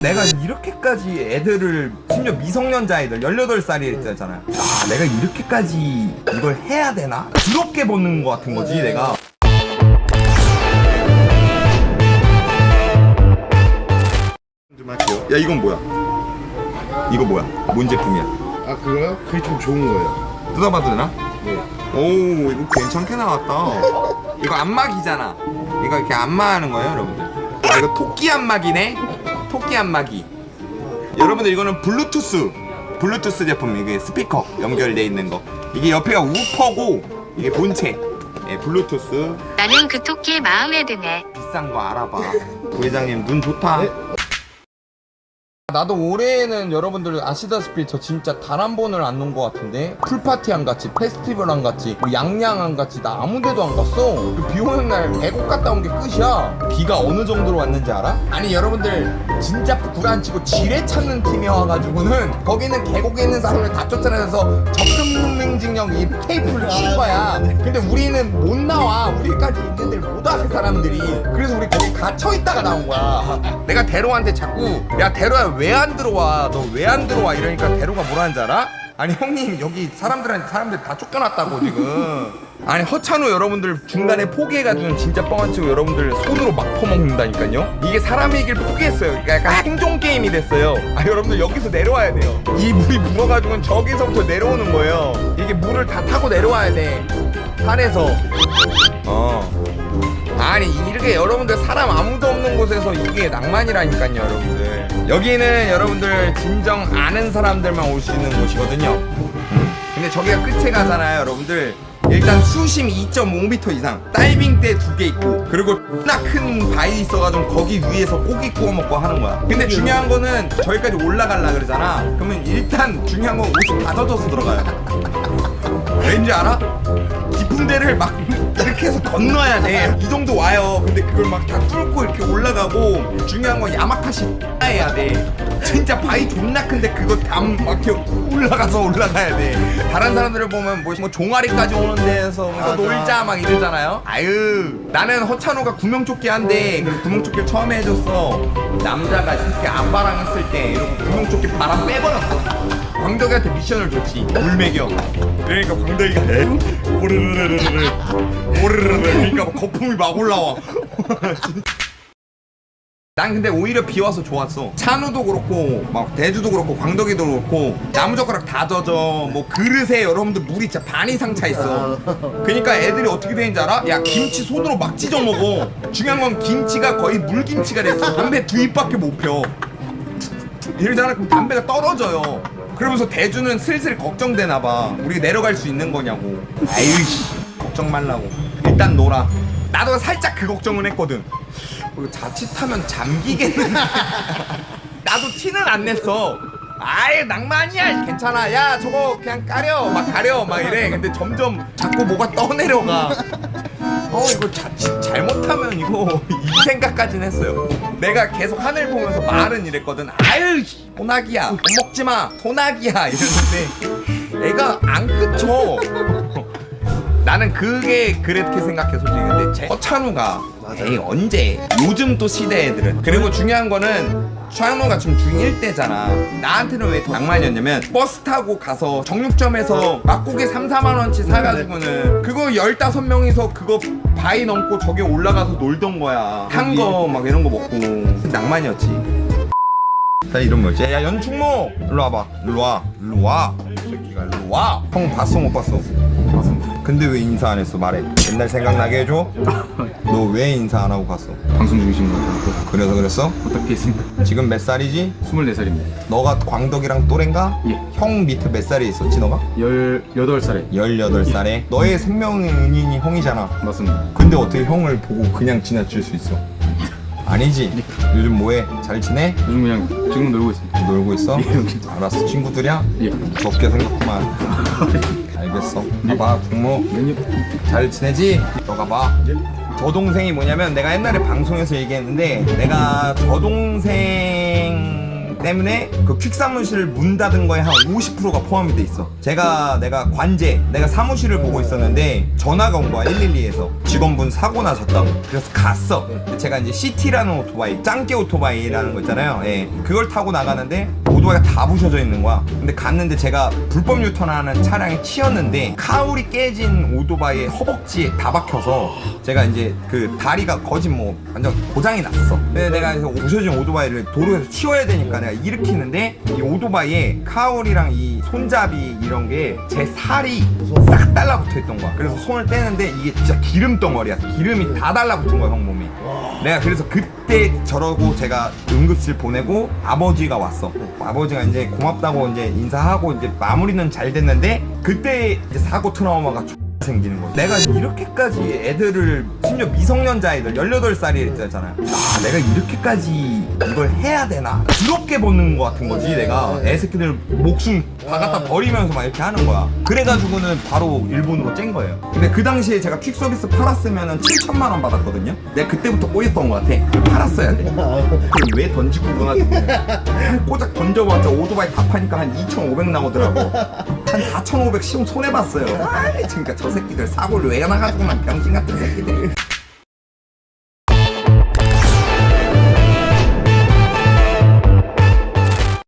내가 이렇게까지 애들을, 심지어 미성년자 애들 18살이 있잖아. 아, 내가 이렇게까지 이걸 해야 되나? 부럽게 보는 것 같은 거지 내가. 좀 할게요. 야, 이건 뭐야? 이거 뭐야? 뭔 제품이야? 아 그거요? 그게 좀 좋은 거예요. 뜯어봐도 되나? 네. 오, 이거 괜찮게 나왔다. 이거 안마기잖아. 이거 이렇게 안마하는 거예요, 여러분들. 아, 이거 토끼 안마기네. 토끼 안마기. 여러분들, 이거는 블루투스 제품. 이게 스피커 연결돼 있는 거. 이게 옆에가 우퍼고 이게 본체. 예, 블루투스. 나는 그 토끼의 마음에 드네. 비싼 거 알아봐. 부회장님 눈 좋다. 네. 나도 올해는 여러분들 아시다시피 저 진짜 단 한 번을 안 논 것 같은데, 풀파티 안 갔지, 페스티벌 안 갔지, 뭐 양양 안 갔지, 나 아무 데도 안 갔어. 비 오는 날 계곡 갔다 온 게 끝이야. 비가 어느 정도로 왔는지 알아? 아니 여러분들, 진짜 구란치고 지뢰 찾는 팀이 와가지고는 거기는 계곡에 있는 사람을 다 쫓아내서 적금능증령 이 테이프를 친 거야. 근데 우리는 못 나와. 우리까지 있는데 못 와, 그 사람들이. 그래서 우리 거기 갇혀 있다가 나온 거야. 내가 대로한테 자꾸, 야 대로야 왜 안 들어와? 너 왜 안 들어와? 이러니까 대로가 뭐라는 줄 알아? 아니 형님, 여기 사람들 다 쫓겨났다고 지금. 아니 허찬우 여러분들 중간에 포기해가지고 진짜 뻥안 치고 여러분들 손으로 막 퍼먹는다니까요. 이게 사람의 길 포기했어요. 그러니까 약간 행동 게임이 됐어요. 아 여러분들, 여기서 내려와야 돼요. 이 물이 불어가지고는 저기서부터 내려오는 거예요. 이게 물을 다 타고 내려와야 돼, 산에서. 아니 이렇게 여러분들 사람 아무도 없는 곳에서 이게 낭만이라니까요, 여러분들. 여기는 여러분들 진정 아는 사람들만 올 수 있는 곳이거든요. 근데 저기가 끝에 가잖아요, 여러분들. 일단 수심 2.5m 이상, 다이빙대 2개 있고, 그리고 나 큰 바위 있어가지고 거기 위에서 고기 구워 먹고 하는 거야. 근데 중요한 거는 저기까지 올라갈라 그러잖아. 그러면 일단 중요한 건 옷이 다 젖어서 들어가요. 왠지 알아? 깊은 데를 막 이렇게 해서 건너야 돼. 이 정도 와요. 근데 그걸 막 다 뚫고 이렇게 올라가고, 중요한 건 야마카시 해야 돼. 진짜 바위 존나 큰데 그거 막 이렇게 올라가야 돼. 다른 사람들을 보면 뭐 종아리까지 오는 데에서 뭐 놀자 막 이러잖아요. 아유, 나는 허찬호가 구명조끼 한데 그 구명조끼를 처음에 해줬어. 남자가 이렇게 안바랑 했을 때 이러고 구명조끼 바람 빼버렸어. 광덕이한테 미션을 줬지. 물 먹여. 그러니까 광덕이가 오르르르르 그러니까 막 거품이 막 올라와. 난 근데 오히려 비 와서 좋았어. 찬우도 그렇고 막 대주도 그렇고 광덕이도 그렇고 나무젓가락 다 젖어. 뭐 그릇에 여러분들 물이 진짜 반 이상 차 있어. 그러니까 애들이 어떻게 되는지 알아? 야, 김치 손으로 막 찢어 먹어. 중요한 건 김치가 거의 물김치가 됐어. 담배 2입밖에 못 펴. 이러잖아. 그럼 담배가 떨어져요. 그러면서 대주는 슬슬 걱정되나 봐. 우리가 내려갈 수 있는 거냐고. 아유씨, 걱정 말라고. 일단 놀아. 나도 살짝 그 걱정은 했거든. 자칫하면 잠기겠네. 나도 티는 안 냈어. 아예 낭만이야. 괜찮아. 야, 저거 그냥 가려 막 이래. 근데 점점 자꾸 뭐가 떠내려가. 이거 자칫 잘못하면 이거 이 생각까지는 했어요. 내가 계속 하늘 보면서 말은 이랬거든. 아유, 소나기야, 못 먹지마, 소나기야 이랬는데 애가 안 그쳐. 나는 그게 그렇게 생각해 솔직히. 근데 허찬우가 에이 언제, 요즘 또 시대 애들은. 그리고 중요한 거는 샤노가 지금 중1 때잖아. 나한테는 왜 낭만이었냐면, 버스 타고 가서 정육점에서 막고기 3-4만원치 사가지고는 그거 15명이서 그거 바위 넘고 저기 올라가서 놀던 거야. 탄 거 막 이런 거 먹고. 낭만이었지. 자, 이름 뭐지? 야, 연충모! 일로 와봐. 일로 와. 이 새끼가 일로 와. 형 봤어 못 봤어? 맞습니다. 근데 왜 인사 안 했어? 말해. 옛날 생각나게 해줘. 너 왜 인사 안 하고 갔어? 방송 중이신 것 같아서 그래서 그랬어? 부탁드리겠습니다. 지금 몇 살이지? 24살입니다. 너가 광덕이랑 또래인가? 예. 형 밑에 몇 살에 있었지 너가? 18살에 18살에? 너의 생명은인이 형이잖아. 맞습니다. 근데 어떻게 형을 보고 그냥 지나칠 수 있어? 아니지? 요즘 뭐해? 잘 지내? 요즘 그냥 지금 놀고 있습니다. 놀고 있어? 알았어. 친구들이야? 예. 무섭게 생겼구만. 알겠어. 가봐, 중모. 메뉴. 잘 지내지? 너가 봐. 저 동생이 뭐냐면, 내가 옛날에 방송에서 얘기했는데, 내가 저 동생 때 때문에 그 퀵사무실 문 닫은 거에 한 50%가 포함이 돼 있어. 내가 관제, 내가 사무실을 보고 있었는데 전화가 온 거야 112에서 직원분 사고 나셨다고. 그래서 갔어. 제가 이제 CT라는 오토바이, 짱깨 오토바이라는 거 있잖아요. 예, 그걸 타고 나가는데 오토바이가 다 부셔져 있는 거야. 근데 갔는데 제가 불법 유턴하는 차량에 치였는데 카울이 깨진 오토바이의 허벅지에 다 박혀서 제가 이제 그 다리가 거의 뭐 완전 고장이 났어. 근데 내가 그래서 부셔진 오토바이를 도로에서 치워야 되니까 내가 일으키는데 이 오토바이에 카울이랑 이 손잡이 이런 게 제 살이 싹 달라붙어 있던 거야. 그래서 손을 떼는데 이게 진짜 기름 덩어리야. 기름이 다 달라붙은 거야, 형 몸에. 내가 그래서 그때 저러고 제가 응급실 보내고 아버지가 왔어. 아버지가 이제 고맙다고 이제 인사하고 이제 마무리는 잘 됐는데 그때 이제 사고 트라우마가 생기는 거야. 내가 이렇게까지 애들을, 심지어 미성년자 애들 18살이 있잖아요. 아, 내가 이렇게까지 이걸 해야 되나? 부럽게 보는 거 같은 거지. 내가 애새끼들 목숨 다 갖다 버리면서 막 이렇게 하는 거야. 그래가지고는 바로 일본으로 쨍 거예요. 근데 그 당시에 제가 퀵서비스 팔았으면은 7천만 원 받았거든요. 내가 그때부터 꼬였던 거 같아. 팔았어야 돼. 그걸 왜 던지고 그러나? 꼬작 던져봤자 오토바이 다 파니까 한 2,500 나오더라고. 한 4,500 시험 손해봤어요. 아, 그러니까 저 새끼들 사고를 왜 나가지고만 병신 같은 새끼들.